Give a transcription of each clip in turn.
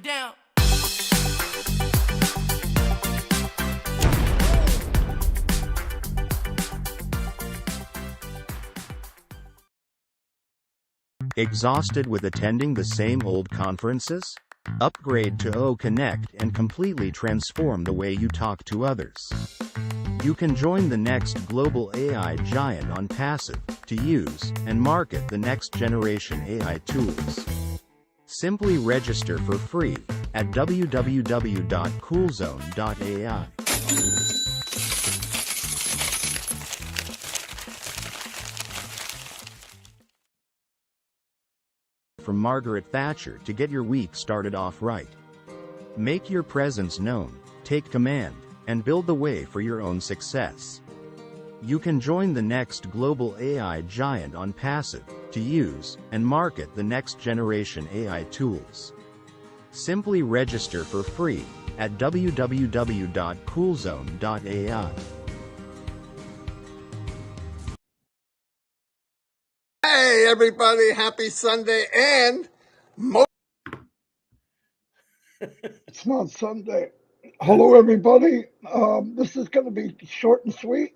down. Exhausted with attending the same old conferences? Upgrade to O Connect and completely transform the way you talk to others. You can join the next global AI giant Onpassive to use and market the next generation AI tools. Simply register for free at www.coolzone.ai. From Margaret Thatcher to get your week started off right. Make your presence known, take command, and build the way for your own success. You can join the next global AI giant Onpassive to use and market the next generation AI tools. Simply register for free at www.coolzone.ai. Hey everybody, happy Sunday and It's not Sunday. Hello everybody. This is going to be short and sweet.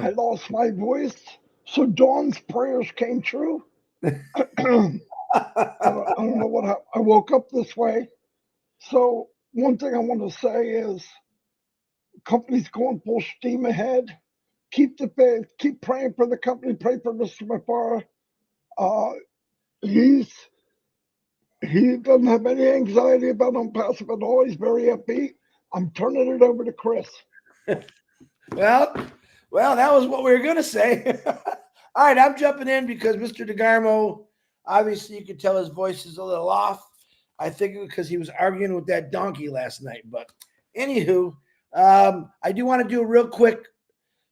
I lost my voice, so Dawn's prayers came true. I don't know what happened. I woke up this way. So one thing I want to say is, company's going full steam ahead. Keep the faith. Keep praying for the company. Pray for Mr. McFarlane. He doesn't have any anxiety about Onpassive at all. He's very upbeat. I'm turning it over to Chris. Well, that was what we were going to say. All right, I'm jumping in because Mr. DeGarmo, obviously you could tell his voice is a little off. I think because he was arguing with that donkey last night. But anywho, I do want to do a real quick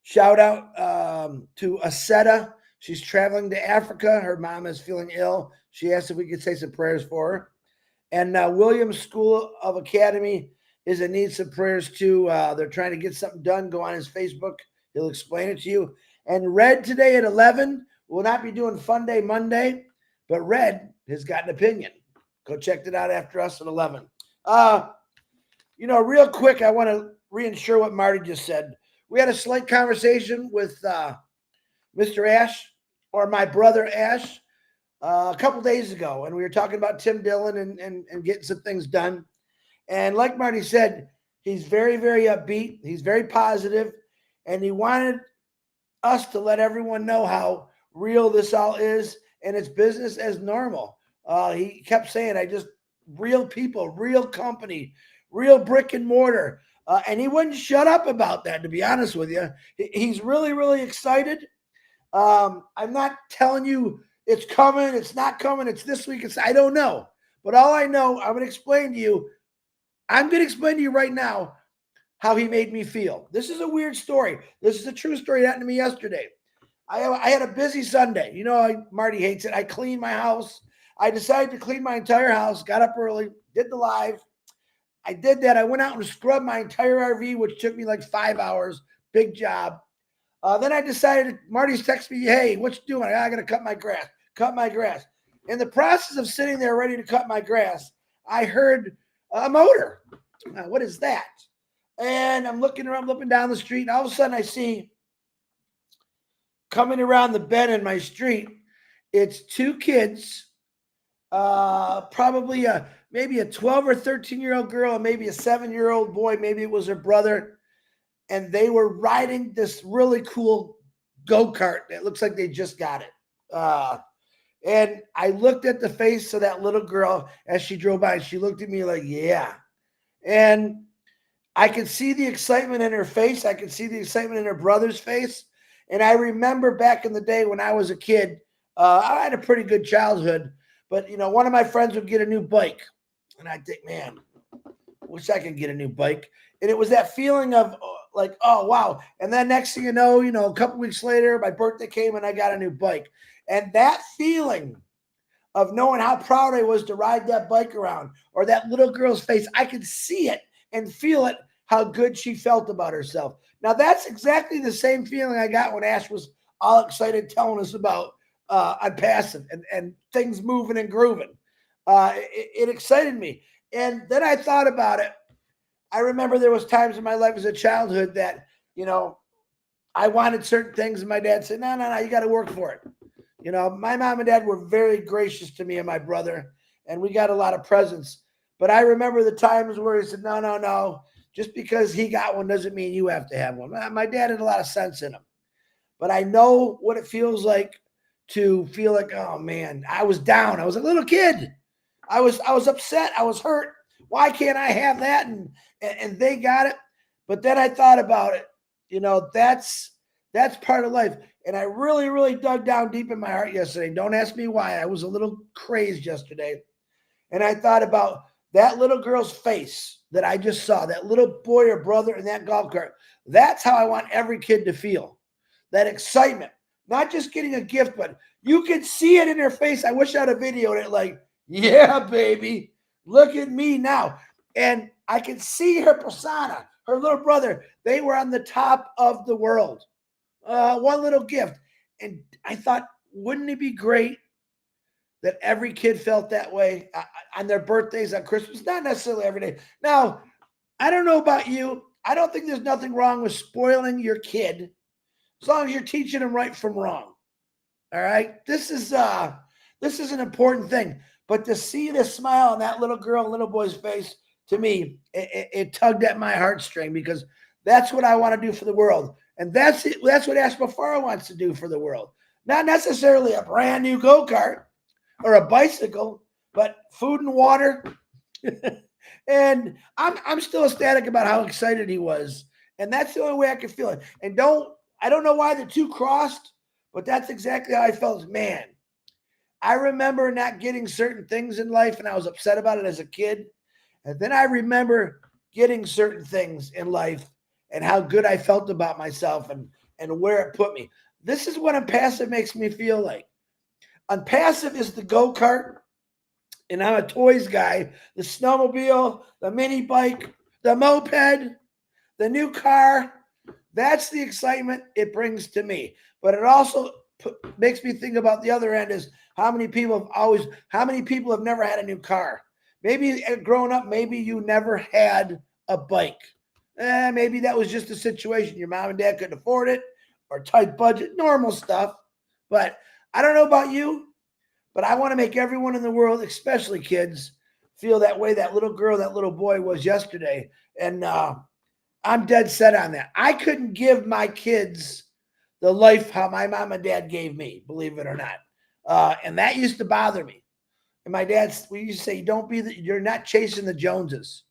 shout out to Aseta. She's traveling to Africa. Her mom is feeling ill. She asked if we could say some prayers for her. And Williams School of Academy is in need some prayers too. They're trying to get something done. Go on his Facebook. He'll explain it to you. And Red today at 11 will not be doing Fun Day Monday, but Red has got an opinion. Go check it out after us at 11. Real quick, I want to reinsure what Marty just said. We had a slight conversation with Mr. Ash, or my brother Ash, a couple days ago, and we were talking about Tim Dillon and getting some things done. And like Marty said, he's very, very upbeat. He's very positive, and he wanted us to let everyone know how real this all is, and it's business as normal. He kept saying, real people, real company, real brick and mortar. And he wouldn't shut up about that, to be honest with you. He's really, really excited. I'm not telling you it's coming, it's not coming, it's this week, I don't know. But all I know, I'm going to explain to you right now how he made me feel. This is a weird story. This is a true story that happened to me yesterday. I had a busy Sunday. Marty hates it. I cleaned my house. I decided to clean my entire house, got up early, did the live. I did that. I went out and scrubbed my entire RV, which took me like 5 hours. Big job. Then I decided, Marty's texted me, hey, what you doing? I got to cut my grass. In the process of sitting there ready to cut my grass, I heard a motor. What is that? And I'm looking around, looking down the street, and all of a sudden I see coming around the bend in my street, it's two kids, probably maybe a 12 or 13-year-old girl and maybe a 7-year-old boy. Maybe it was her brother. And they were riding this really cool go-kart. It looks like they just got it. And I looked at the face of that little girl as she drove by. And she looked at me like, yeah. And I could see the excitement in her face. I could see the excitement in her brother's face. And I remember back in the day when I was a kid, I had a pretty good childhood. But, one of my friends would get a new bike. And I'd think, man, wish I could get a new bike. And it was that feeling of like, oh, wow. And then next thing you know, a couple weeks later, my birthday came and I got a new bike. And that feeling of knowing how proud I was to ride that bike around, or that little girl's face, I could see it and feel it, how good she felt about herself. Now, that's exactly the same feeling I got when Ash was all excited telling us about Onpassive and things moving and grooving. It excited me. And then I thought about it. I remember there was times in my life as a childhood that, I wanted certain things, and my dad said, no, you got to work for it. My mom and dad were very gracious to me and my brother, and we got a lot of presents. But I remember the times where he said, no, just because he got one doesn't mean you have to have one. My dad had a lot of sense in him. But I know what it feels like to feel like, oh man, I was down. I was a little kid. I was upset. I was hurt. Why can't I have that? And they got it. But then I thought about it. That's part of life. And I really, really dug down deep in my heart yesterday. Don't ask me why. I was a little crazed yesterday. And I thought about that little girl's face that I just saw, that little boy or brother in that golf cart. That's how I want every kid to feel. That excitement. Not just getting a gift, but you could see it in their face. I wish I had a video of it, like, yeah, baby, look at me now. And I could see her persona, her little brother. They were on the top of the world. One little gift. And I thought, wouldn't it be great that every kid felt that way on their birthdays, on Christmas? Not necessarily every day. Now, I don't know about you. I don't think there's nothing wrong with spoiling your kid as long as you're teaching them right from wrong. All right? This is an important thing. But to see the smile on that little girl and little boy's face, to me, it tugged at my heartstring, because that's what I want to do for the world. And that's it. That's what Ash Bafara wants to do for the world. Not necessarily a brand new go-kart or a bicycle, but food and water. And I'm still ecstatic about how excited he was. And that's the only way I could feel it. And I don't know why the two crossed, but that's exactly how I felt. Man, I remember not getting certain things in life, and I was upset about it as a kid. And then I remember getting certain things in life and how good I felt about myself and where it put me. This is what Onpassive makes me feel like. Onpassive is the go-kart, and I'm a toys guy. The snowmobile, the mini bike, the moped, the new car. That's the excitement it brings to me. But it also makes me think about the other end is how many people have never had a new car. Maybe growing up, maybe you never had a bike. Maybe that was just a situation. Your mom and dad couldn't afford it, or tight budget, normal stuff. But I don't know about you, but I want to make everyone in the world, especially kids, feel that way that little girl, that little boy was yesterday. And I'm dead set on that. I couldn't give my kids the life how my mom and dad gave me, believe it or not. And that used to bother me. And my dad, we used to say, you're not chasing the Joneses.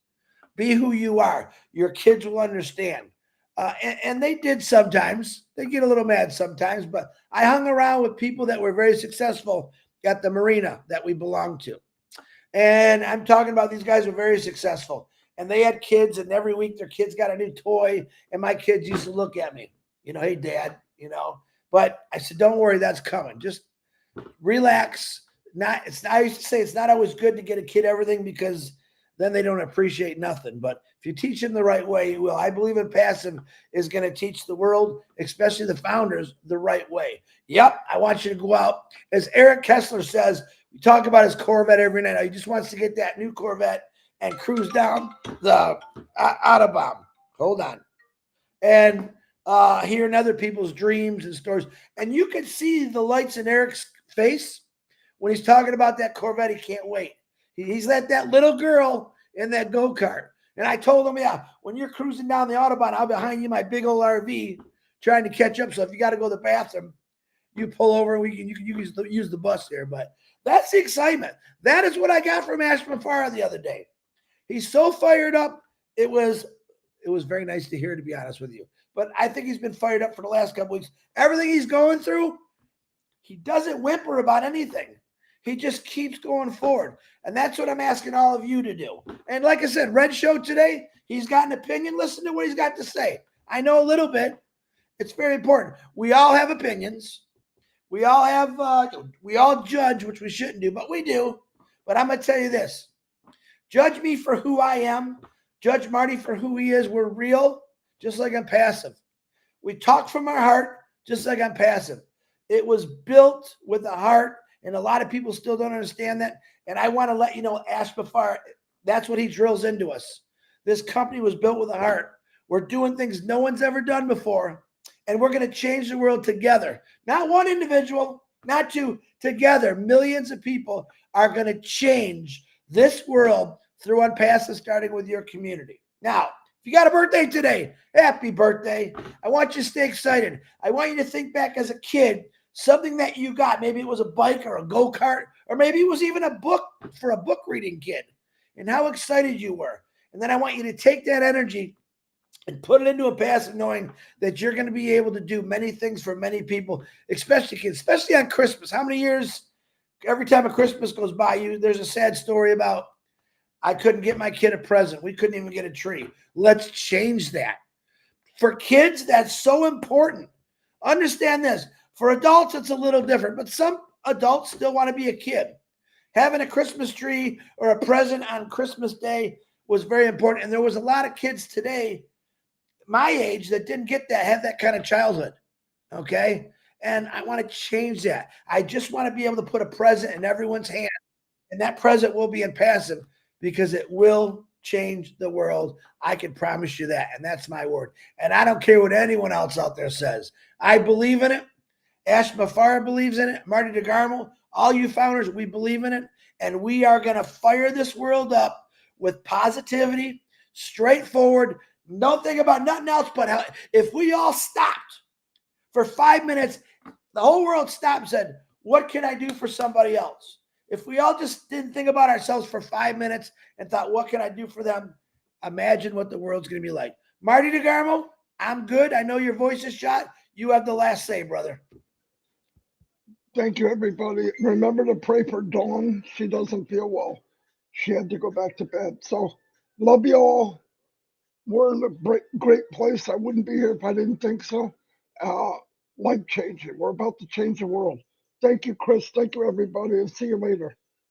Be who you are. Your kids will understand. And they did sometimes. They get a little mad sometimes, but I hung around with people that were very successful at the marina that we belonged to. And I'm talking about these guys were very successful. And they had kids, and every week their kids got a new toy. And my kids used to look at me, hey, Dad, But I said, don't worry, that's coming. Just relax. I used to say it's not always good to get a kid everything, because then they don't appreciate nothing. But if you teach them the right way, you will. I believe Onpassive is going to teach the world, especially the founders, the right way. Yep, I want you to go out. As Eric Kessler says, we talk about his Corvette every night. He just wants to get that new Corvette and cruise down the Autobahn. Hold on. And hearing other people's dreams and stories. And you can see the lights in Eric's face when he's talking about that Corvette. He can't wait. He's like that little girl in that go-kart. And I told him, yeah, when you're cruising down the Autobahn, I'll be behind you, my big old RV, trying to catch up. So if you got to go to the bathroom, you pull over and you can use the bus there. But that's the excitement. That is what I got from Ash Mafara the other day. He's so fired up. It was very nice to hear, to be honest with you. But I think he's been fired up for the last couple weeks. Everything he's going through, he doesn't whimper about anything. He just keeps going forward. And that's what I'm asking all of you to do. And like I said, Red Show today, he's got an opinion. Listen to what he's got to say. I know a little bit. It's very important. We all have opinions. We all judge, which we shouldn't do, but we do. But I'm going to tell you this. Judge me for who I am. Judge Marty for who he is. We're real, just like Onpassive. We talk from our heart, just like Onpassive. It was built with a heart. And a lot of people still don't understand that. And I want to let you know, Ash Bafara, That's what he drills into us. This company was built with a heart. We're doing things no one's ever done before, and we're going to change the world together. Not one individual, not two, together. Millions of people are going to change this world through Onpassive, starting with your community. Now, if you got a birthday today, happy birthday. I want you to stay excited. I want you to think back as a kid, something that you got. Maybe it was a bike or a go-kart, or maybe it was even a book for a book reading kid, and how excited you were. And then I want you to take that energy and put it into Onpassive, knowing that you're going to be able to do many things for many people, especially kids, especially on Christmas. How many years, every time a Christmas goes by, there's a sad story about, I couldn't get my kid a present. We couldn't even get a tree. Let's change that. For kids, that's so important. Understand this. For adults, it's a little different, but some adults still want to be a kid. Having a Christmas tree or a present on Christmas Day was very important. And there was a lot of kids today, my age, that didn't get that, have that kind of childhood. Okay? And I want to change that. I just want to be able to put a present in everyone's hand, and that present will be Onpassive, because it will change the world. I can promise you that. And that's my word. And I don't care what anyone else out there says. I believe in it. Ash Mafara believes in it. Marty DeGarmo, all you founders, we believe in it. And we are going to fire this world up with positivity, straightforward. Don't think about nothing else but how, if we all stopped for 5 minutes, the whole world stopped and said, what can I do for somebody else? If we all just didn't think about ourselves for 5 minutes and thought, what can I do for them? Imagine what the world's going to be like. Marty DeGarmo, I'm good. I know your voice is shot. You have the last say, brother. Thank you, everybody. Remember to pray for Dawn. She doesn't feel well. She had to go back to bed. So love you all. We're in a great place. I wouldn't be here if I didn't think so. Life changing. We're about to change the world. Thank you, Chris. Thank you, everybody. And see you later.